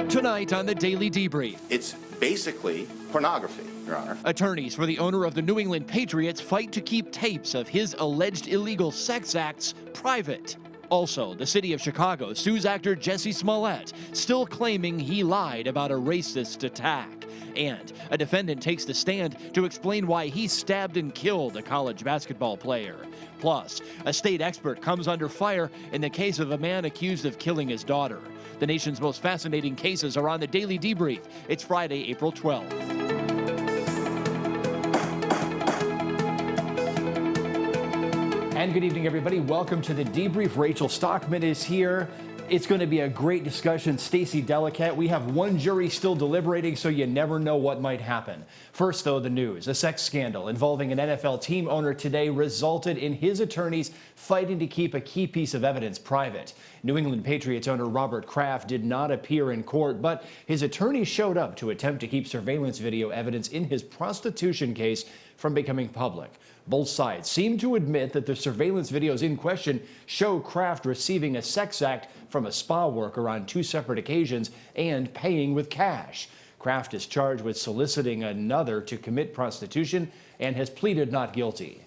Tonight on the Daily Debrief. It's basically pornography, Your Honor. Attorneys for the owner of the New England Patriots fight to keep tapes of his alleged illegal sex acts private. Also, the city of Chicago sues actor Jesse Smollett, still claiming he lied about a racist attack. And a defendant takes the stand to explain why he stabbed and killed a college basketball player. Plus, a state expert comes under fire in the case of a man accused of killing his daughter. The nation's most fascinating cases are on the Daily Debrief. It's Friday, April 12th. And good evening, everybody. Welcome to the Debrief. Rachel Stockman is here. It's going to be a great discussion. Stacey Delicat. We have one jury still deliberating, so you never know what might happen. First, though, the news. A sex scandal involving an NFL team owner today resulted in his attorneys fighting to keep a key piece of evidence private. New England Patriots owner Robert Kraft did not appear in court, but his attorneys showed up to attempt to keep surveillance video evidence in his prostitution case from becoming public. Both sides seem to admit that the surveillance videos in question show Kraft receiving a sex act from a spa worker on two separate occasions and paying with cash. Kraft is charged with soliciting another to commit prostitution and has pleaded not guilty.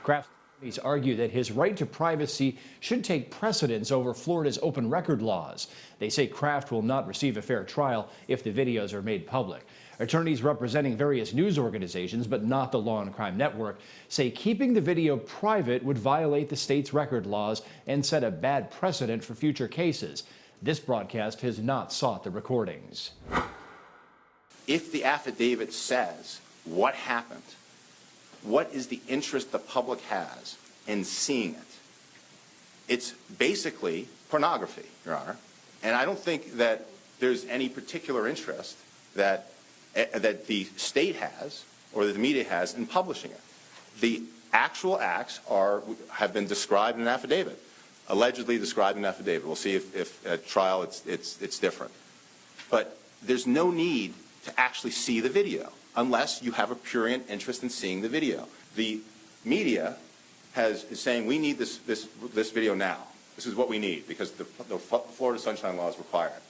Kraft's attorneys argue that his right to privacy should take precedence over Florida's open record laws. They say Kraft will not receive a fair trial if the videos are made public. Attorneys representing various news organizations, but not the Law&Crime network, say keeping the video private would violate the state's record laws and set a bad precedent for future cases. This broadcast has not sought the recordings. If the affidavit says what happened, what is the interest the public has in seeing it? It's basically pornography, Your Honor. And I don't think that there's any particular interest that the state has or that the media has in publishing it. The actual acts have been described in an affidavit, allegedly described in an affidavit. We'll see if at trial it's different. But there's no need to actually see the video unless you have a prurient interest in seeing the video. The media is saying we need this video now. This is what we need because the Florida Sunshine Laws require it.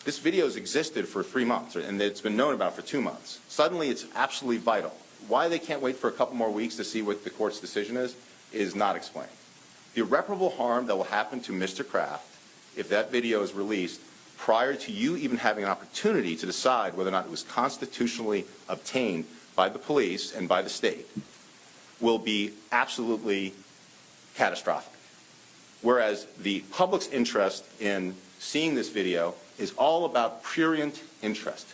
This video has existed for 3 months, and it's been known about for 2 months. Suddenly, it's absolutely vital. Why they can't wait for a couple more weeks to see what the court's decision is not explained. The irreparable harm that will happen to Mr. Kraft if that video is released prior to you even having an opportunity to decide whether or not it was constitutionally obtained by the police and by the state will be absolutely catastrophic. Whereas the public's interest in seeing this video is all about prurient interest.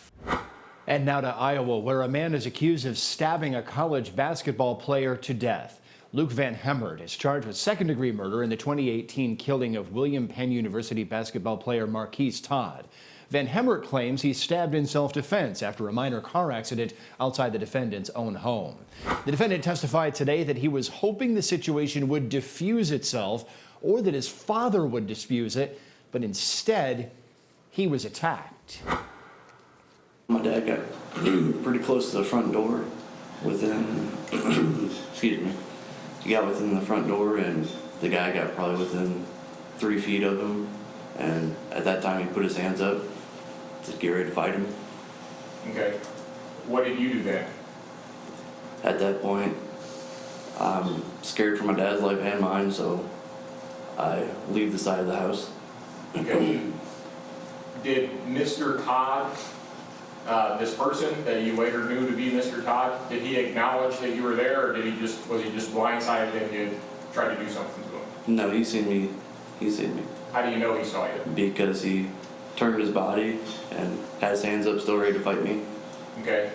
And now to Iowa, where a man is accused of stabbing a college basketball player to death. Luke VanHemert is charged with second-degree murder in the 2018 killing of William Penn University basketball player Marquise Todd. VanHemert claims he stabbed in self-defense after a minor car accident outside the defendant's own home. The defendant testified today that he was hoping the situation would diffuse itself or that his father would diffuse it, but instead, he was attacked. My dad got pretty close to the front door within, excuse me, he got within the front door and the guy got probably within 3 feet of him. And at that time he put his hands up to get ready to fight him. Okay. What did you do then? At that point, I'm scared for my dad's life and mine, so I leave the side of the house. Okay. Did Mr. Todd, this person that you later knew to be Mr. Todd, did he acknowledge that you were there, or was he just blindsided and you tried to do something to him? No, he seen me. How do you know he saw you? Because he turned his body and had his hands up still ready to fight me. Okay.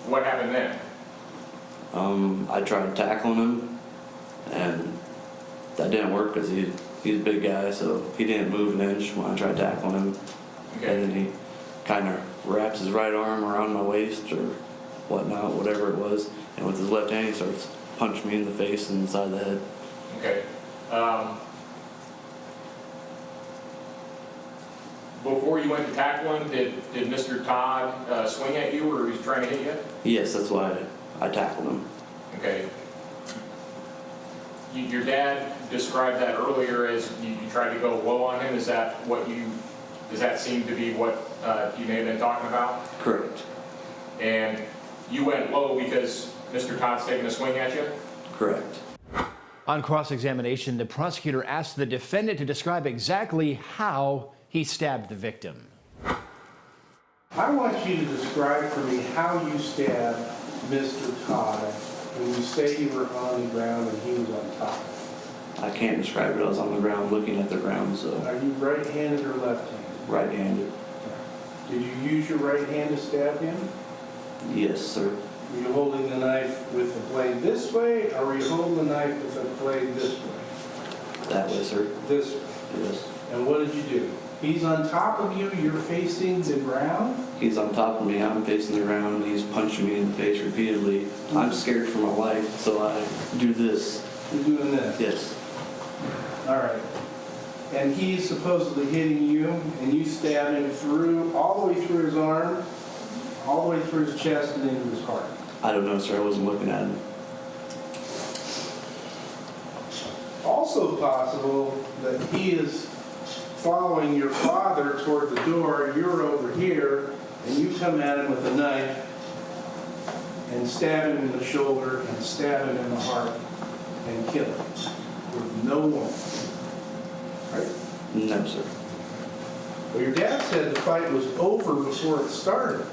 What happened then? I tried tackling him, and that didn't work because he's a big guy, so he didn't move an inch when I tried tackling him. Okay. And then he kind of wraps his right arm around my waist or whatnot, whatever it was, and with his left hand he starts punching me in the face and inside the head. Okay. Before you went to tackle him, did Mr. Todd swing at you, or was he trying to hit you? Yes, that's why I tackled him. Okay. your dad described that earlier as you tried to go low on him. Is that what does that seem to be what you may have been talking about? Correct. And you went low because Mr. Todd's taking a swing at you? Correct. On cross-examination, the prosecutor asked the defendant to describe exactly how he stabbed the victim. I want you to describe for me how you stabbed Mr. Todd when you say you were on the ground and he was on top. I can't describe it. I was on the ground looking at the ground, so Are you right-handed or left-handed? right-handed. Did you use your right hand to stab him? Yes, sir. Were you holding the knife with the blade this way, or were you holding the knife with the blade this way? That way, sir. This way. Yes. And what did you do? He's on top of you, you're facing the ground? He's on top of me. I'm facing the ground. He's punching me in the face repeatedly. I'm scared for my life, so I do this. You're doing this? Yes. All right. And he's supposedly hitting you, and you stab him through, all the way through his arm, all the way through his chest and into his heart. I don't know, sir. I wasn't looking at him. Also possible that he is following your father toward the door, you're over here, and you come at him with a knife and stab him in the shoulder and stab him in the heart and kill him with no warning. Right? No, sir. Well, your dad said the fight was over before it started.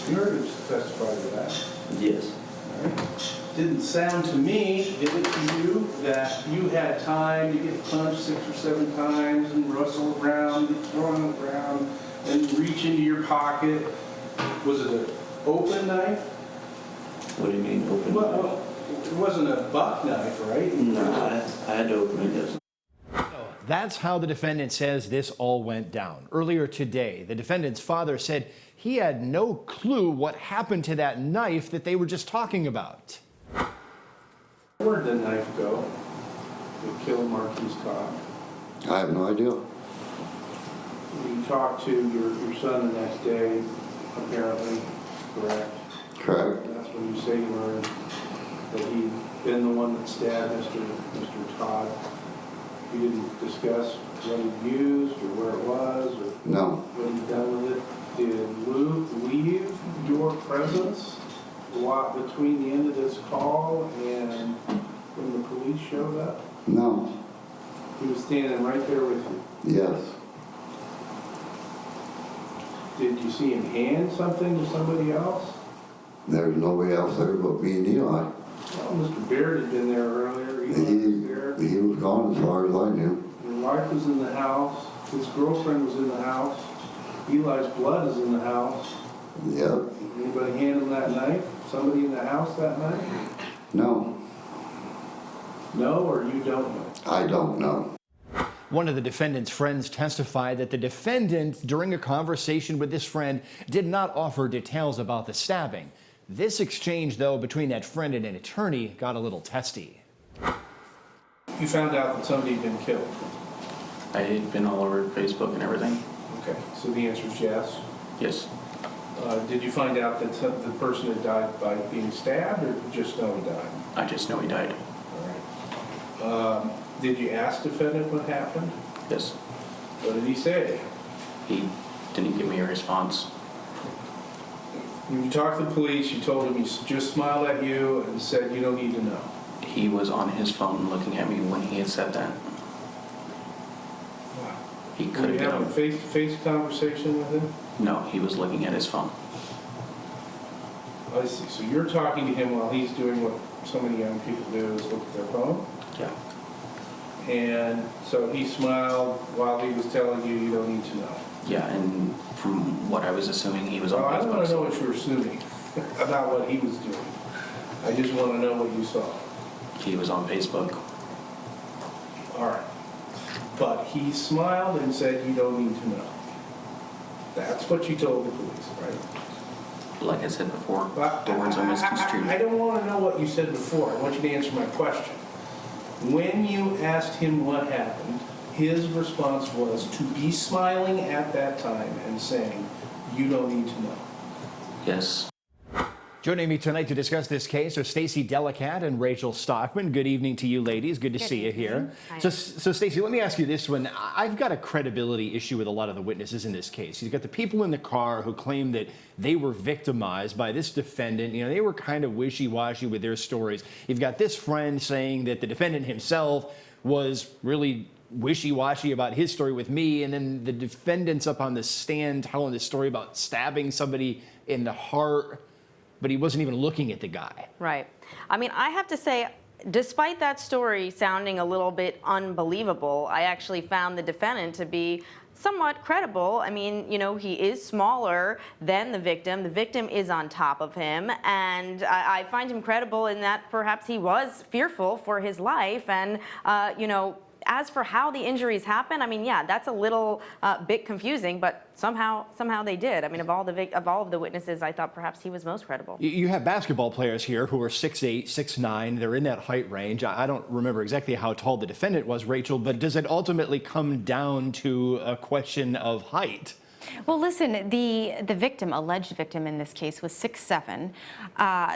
You heard him testify to that. Yes. All right. Didn't sound to me, did it to you, that you had time to get punched 6 or 7 times and rustle around, get thrown on the ground, and reach into your pocket? Was it an open knife? What do you mean, open? Well, it wasn't a buck knife, right? No, I had to open it, yes. That's how the defendant says this all went down. Earlier today, the defendant's father said he had no clue what happened to that knife that they were just talking about. Where'd the knife go to kill Marquise Todd? I have no idea. You talked to your son the next day, apparently, correct? Correct. That's when you say you learned that he'd been the one that stabbed Mr. Todd. You didn't discuss what he used or where it was or No. what he'd done with it. Did Luke leave your presence between the end of this call and when the police showed up? No. He was standing right there with you. Yes. Did you see him hand something to somebody else? There's nobody else there but me and Eli. Well, Mr. Baird had been there earlier. Eli was there. He was gone as far as I knew. Your wife was in the house. His girlfriend was in the house. Eli's blood is in the house. Yep. Anybody handle that knife? Somebody in the house that night? No. No, or you don't know? I don't know. One of the defendant's friends testified that the defendant, during a conversation with this friend, did not offer details about the stabbing. This exchange, though, between that friend and an attorney got a little testy. You found out that somebody had been killed. I had been all over Facebook and everything. Okay, so the answer is yes. Yes. Did you find out that the person had died by being stabbed, or just know he died? I just know he died. All right. Did you ask the defendant what happened? Yes. What did he say? He didn't give me a response. When you talked to the police, you told him he just smiled at you and said you don't need to know. He was on his phone looking at me when he had said that. Wow. He Were could you have having a been. face-to-face conversation with him? No, he was looking at his phone. I see. So you're talking to him while he's doing what so many young people do, is look at their phone? Yeah. And so he smiled while he was telling you don't need to know. Yeah, and from what I was assuming, he was on Well, I don't want Facebook. to know what you were assuming about what he was doing. I just want to know what you saw. He was on Facebook. All right. But he smiled and said you don't need to know. That's what you told the police, right? Like I said before, But the words are misconstrued. I don't want to know what you said before. I want you to answer my question. When you asked him what happened, his response was to be smiling at that time and saying, you don't need to know. Yes. Joining me tonight to discuss this case are Stacey Delicat and Rachel Stockman. Good evening to you, ladies. Good to see you here. So Stacey, let me ask you this one. I've got a credibility issue with a lot of the witnesses in this case. You've got the people in the car who claim that they were victimized by this defendant. You know, they were kind of wishy-washy with their stories. You've got this friend saying that the defendant himself was really wishy-washy about his story with me, and then the defendant's up on the stand telling the story about stabbing somebody in the heart, but he wasn't even looking at the guy. Right. I mean, I have to say, despite that story sounding a little bit unbelievable, I actually found the defendant to be somewhat credible. I mean, you know, he is smaller than the victim. The victim is on top of him, and I find him credible in that perhaps he was fearful for his life, and, you know, as for how the injuries happen, I mean, yeah, that's a little bit confusing, but somehow they did. I mean, of all of the witnesses, I thought perhaps he was most credible. You have basketball players here who are 6'8", 6'9". They're in that height range. I don't remember exactly how tall the defendant was, Rachel, but does it ultimately come down to a question of height? Well, listen, the victim, alleged victim in this case, was 6'7".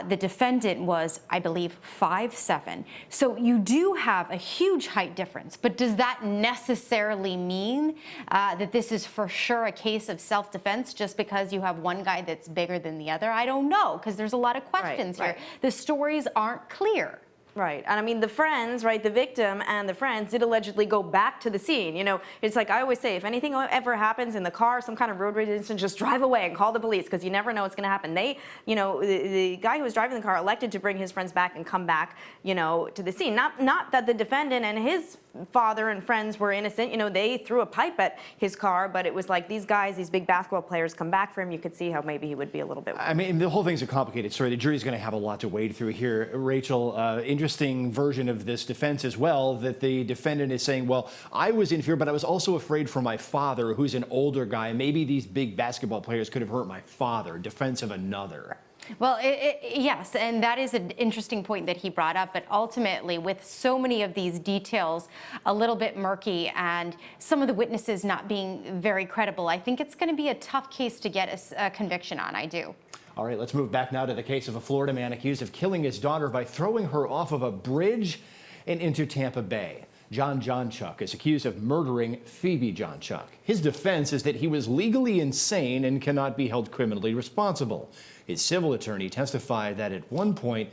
The defendant was, I believe, 5'7". So you do have a huge height difference, but does that necessarily mean that this is for sure a case of self-defense just because you have one guy that's bigger than the other? I don't know, because there's a lot of questions here. The stories aren't clear. Right. And I mean, the friends, right, the victim and the friends did allegedly go back to the scene. You know, it's like I always say, if anything ever happens in the car, some kind of road rage incident, just drive away and call the police, because you never know what's going to happen. They, you know, the guy who was driving the car elected to bring his friends back and come back, you know, to the scene. Not that the defendant and his father and friends were innocent. You know, they threw a pipe at his car, but it was like these guys, these big basketball players come back for him. You could see how maybe he would be a little bit worried. I mean, the whole thing's a complicated story. The jury's going to have a lot to wade through here. Rachel, interesting version of this defense as well, that the defendant is saying, well, I was in fear, but I was also afraid for my father, who's an older guy. Maybe these big basketball players could have hurt my father. Defense of another. Well, yes, and that is an interesting point that he brought up, but ultimately, with so many of these details a little bit murky and some of the witnesses not being very credible, I think it's going to be a tough case to get a conviction on. I do. All right, let's move back now to the case of a Florida man accused of killing his daughter by throwing her off of a bridge and into Tampa Bay. John Johnchuk is accused of murdering Phoebe Johnchuk. His defense is that he was legally insane and cannot be held criminally responsible. His civil attorney testified that at one point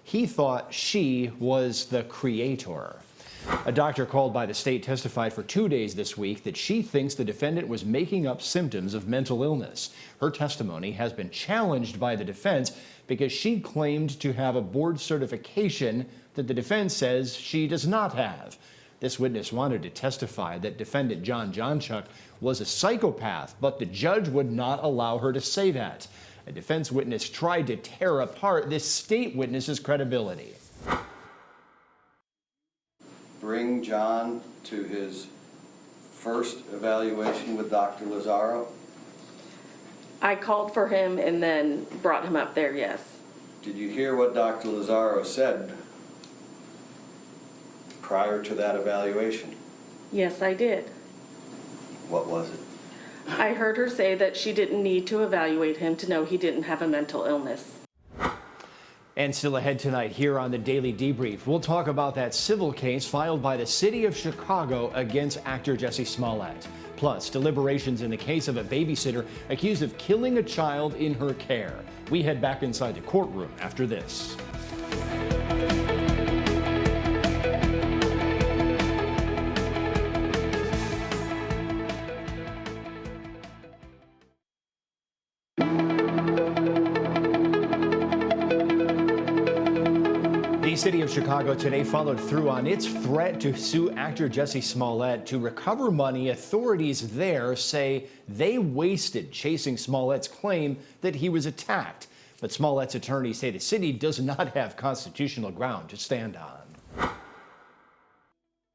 he thought she was the creator. A doctor called by the state testified for 2 days this week that she thinks the defendant was making up symptoms of mental illness. Her testimony has been challenged by the defense because she claimed to have a board certification that the defense says she does not have. This witness wanted to testify that defendant John Johnchuk was a psychopath, but the judge would not allow her to say that. A defense witness tried to tear apart this state witness's credibility. Bring John to his first evaluation with Dr. Lazaro? I called for him and then brought him up there, yes. Did you hear what Dr. Lazaro said prior to that evaluation? Yes, I did. What was it? I heard her say that she didn't need to evaluate him to know he didn't have a mental illness. And still ahead tonight here on the Daily Debrief, we'll talk about that civil case filed by the city of Chicago against actor Jesse Smollett. Plus, deliberations in the case of a babysitter accused of killing a child in her care. We head back inside the courtroom after this. The city of Chicago today followed through on its threat to sue actor Jesse Smollett to recover money. Authorities there say they wasted chasing Smollett's claim that he was attacked. But Smollett's attorneys say the city does not have constitutional ground to stand on.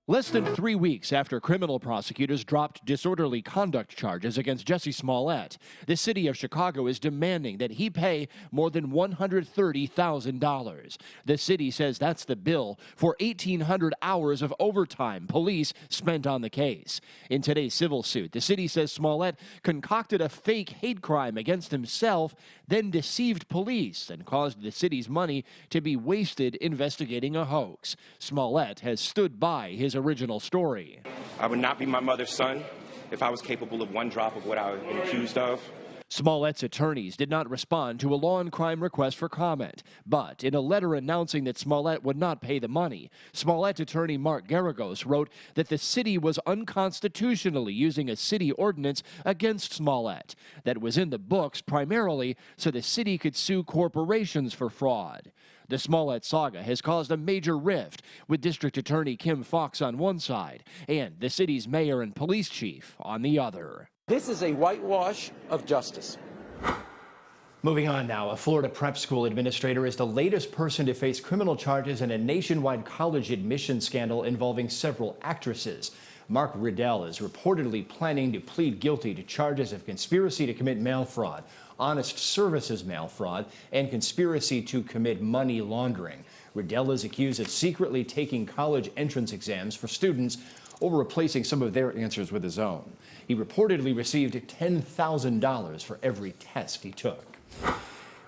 Less than 3 weeks after criminal prosecutors dropped disorderly conduct charges against Jesse Smollett, the city of Chicago is demanding that he pay more than $130,000. The city says that's the bill for 1,800 hours of overtime police spent on the case. In today's civil suit, the city says Smollett concocted a fake hate crime against himself, then deceived police and caused the city's money to be wasted investigating a hoax. Smollett has stood by his original story. I would not be my mother's son if I was capable of one drop of what I was accused of. Smollett's attorneys did not respond to a Law&Crime request for comment, but in a letter announcing that Smollett would not pay the money, Smollett attorney Mark Garagos wrote that the city was unconstitutionally using a city ordinance against Smollett that was in the books primarily so the city could sue corporations for fraud. The Smollett saga has caused a major rift, with District Attorney Kim Foxx on one side and the city's mayor and police chief on the other. This is a whitewash of justice. Moving on now, a Florida prep school administrator is the latest person to face criminal charges in a nationwide college admission scandal involving several actresses. Mark Riddell is reportedly planning to plead guilty to charges of conspiracy to commit mail fraud, honest services mail fraud, and conspiracy to commit money laundering. Riddell is accused of secretly taking college entrance exams for students or replacing some of their answers with his own. He reportedly received $10,000 for every test he took.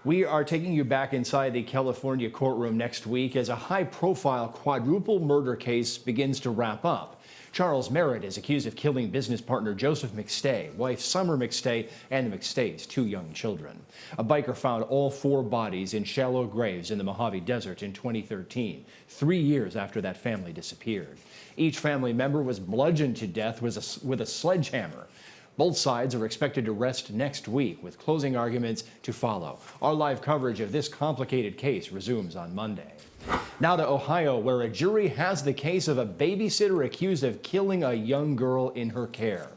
We are taking you back inside the California courtroom next week as a high-profile quadruple murder case begins to wrap up. Charles Merritt is accused of killing business partner Joseph McStay, wife Summer McStay, and the McStays' 2 young children. A biker found all 4 bodies in shallow graves in the Mojave Desert in 2013, 3 years after that family disappeared. Each family member was bludgeoned to death with a sledgehammer. Both sides are expected to rest next week, with closing arguments to follow. Our live coverage of this complicated case resumes on Monday. Now to Ohio, where a jury has the case of a babysitter accused of killing a young girl in her care.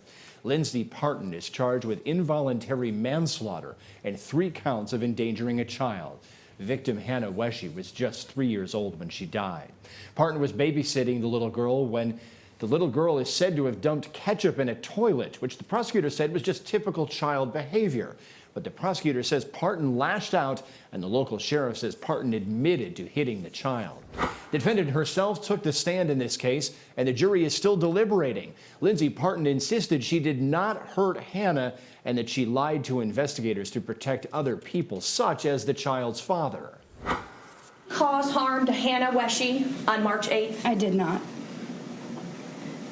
Lindsay Partin is charged with involuntary manslaughter and 3 counts of endangering a child. Victim Hannah Wesche was just 3 years old when she died. Partin was babysitting the little girl when the little girl is said to have dumped ketchup in a toilet, which the prosecutor said was just typical child behavior. But the prosecutor says Partin lashed out, and the local sheriff says Partin admitted to hitting the child. The defendant herself took the stand in this case, and the jury is still deliberating. Lindsay Partin insisted she did not hurt Hannah and that she lied to investigators to protect other people, such as the child's father. Cause harm to Hannah Wesche on March 8th? I did not.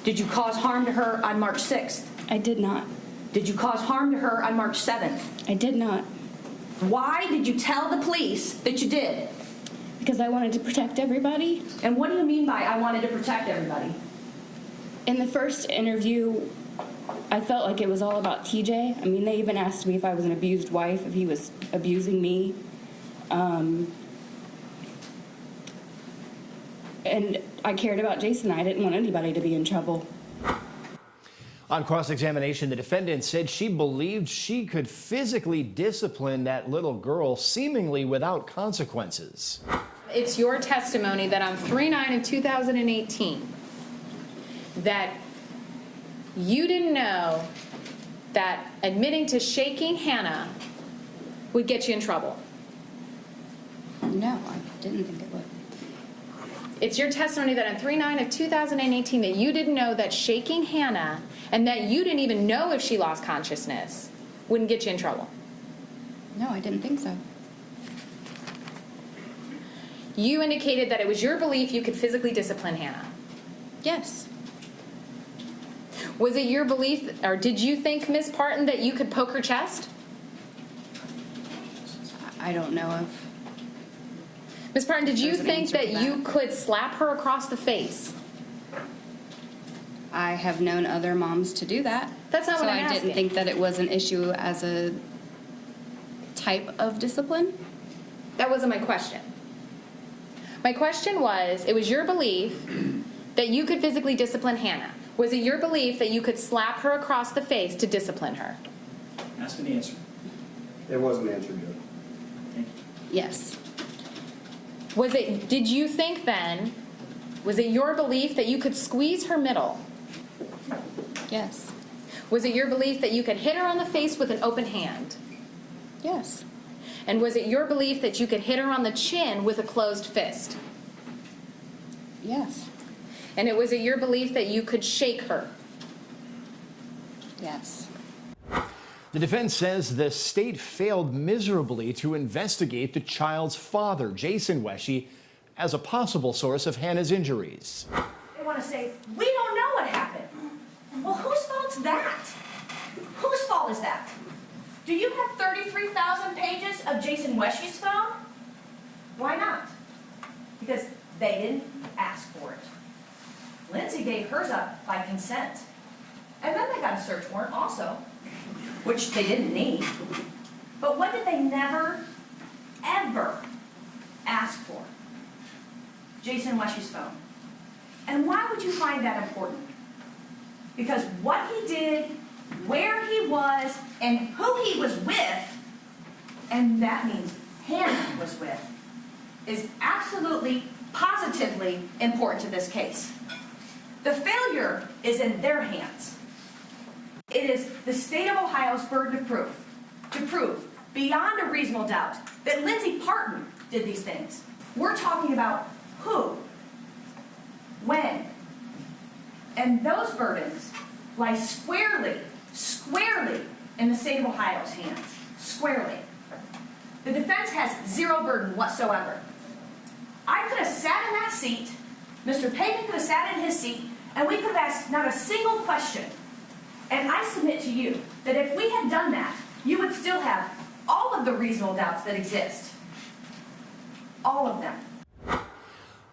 Did you cause harm to her on March 6th? I did not. Did you cause harm to her on March 7th? I did not. Why did you tell the police that you did? Because I wanted to protect everybody. And what do you mean by I wanted to protect everybody? In the first interview, I felt like it was all about TJ. I mean, they even asked me if I was an abused wife, if he was abusing me. And I cared about Jason. I didn't want anybody to be in trouble. On cross-examination, the defendant said she believed she could physically discipline that little girl seemingly without consequences. It's your testimony that on 3/9 of 2018 that you didn't know that admitting to shaking Hannah would get you in trouble. No, I didn't think it would. It's your testimony that on 3/9 of 2018 that you didn't know that shaking Hannah and that you didn't even know if she lost consciousness wouldn't get you in trouble. No, I didn't think so. You indicated that it was your belief you could physically discipline Hannah. Yes. Was it your belief, or did you think, Ms. Partin, that you could poke her chest? I don't know of. Ms. Partin, did you There's an think answer that to that. you could slap her across the face? I have known other moms to do that. That's not so what I'm I asking. didn't think that it was an issue as a type of discipline. That wasn't my question. My question was, it was your belief that you could physically discipline Hannah. Was it your belief that you could slap her across the face to discipline her? Ask an answer. It wasn't answered good. Thank you. Yes. Was it, did you think then Was it your belief that you could squeeze her middle? Yes. Was it your belief that you could hit her on the face with an open hand? Yes. And was it your belief that you could hit her on the chin with a closed fist? Yes. And was it your belief that you could shake her? Yes. The defense says the state failed miserably to investigate the child's father, Jason Wesche, as a possible source of Hannah's injuries. They want to say, we don't know what happened. Well, whose fault's that? Whose fault is that? Do you have 33,000 pages of Jason Wesche's phone? Why not? Because they didn't ask for it. Lindsay gave hers up by consent. And then they got a search warrant also, which they didn't need. But what did they never, ever ask for? Jason Wesche's phone. And why would you find that important? Because what he did, where he was, and who he was with, and that means Hannah was with, is absolutely, positively important to this case. The failure is in their hands. It is the state of Ohio's burden of proof to prove beyond a reasonable doubt that Lindsay Partin did these things. We're talking about who, when, and those burdens lie squarely in the state of Ohio's hands. Squarely. The defense has zero burden whatsoever. I could have sat in that seat, Mr. Pagan could have sat in his seat, and we could have asked not a single question. And I submit to you that if we had done that, you would still have all of the reasonable doubts that exist. All of them.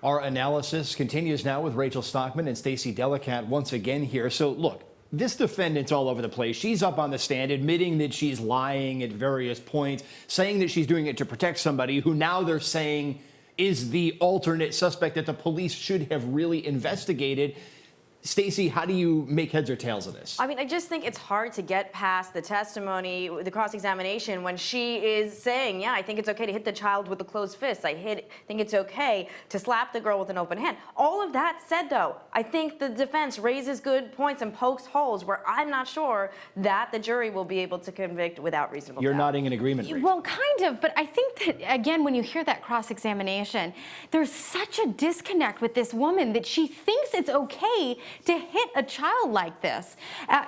Our analysis continues now with Rachel Stockman and Stacey Delicat once again here. So look, this defendant's all over the place. She's up on the stand admitting that she's lying at various points, saying that she's doing it to protect somebody who now they're saying is the alternate suspect that the police should have really investigated. Stacey, how do you make heads or tails of this? I mean, I just think it's hard to get past the testimony, the cross-examination, when she is saying, yeah, I think it's okay to hit the child with a closed fist. I think it's okay to slap the girl with an open hand. All of that said, though, I think the defense raises good points and pokes holes where I'm not sure that the jury will be able to convict without reasonable doubt. You're nodding in agreement, Rachel. Well, kind of, but I think that, again, when you hear that cross-examination, there's such a disconnect with this woman that she thinks it's okay to hit a child like this.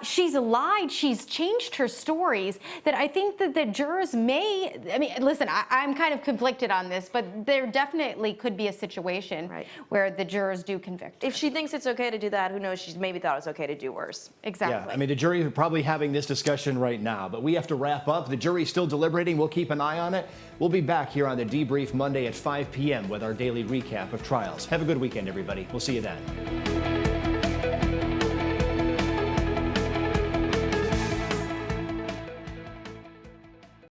She's lied, she's changed her stories, that I think that the jurors may, I mean, listen, I'm kind of conflicted on this, but there definitely could be a situation where the jurors do convict her. If she thinks it's okay to do that, who knows, she's maybe thought it was okay to do worse. Exactly. Yeah, I mean, the jury are probably having this discussion right now, but we have to wrap up. The jury's still deliberating. We'll keep an eye on it. We'll be back here on the Debrief Monday at 5 p.m. with our daily recap of trials. Have a good weekend, everybody. We'll see you then.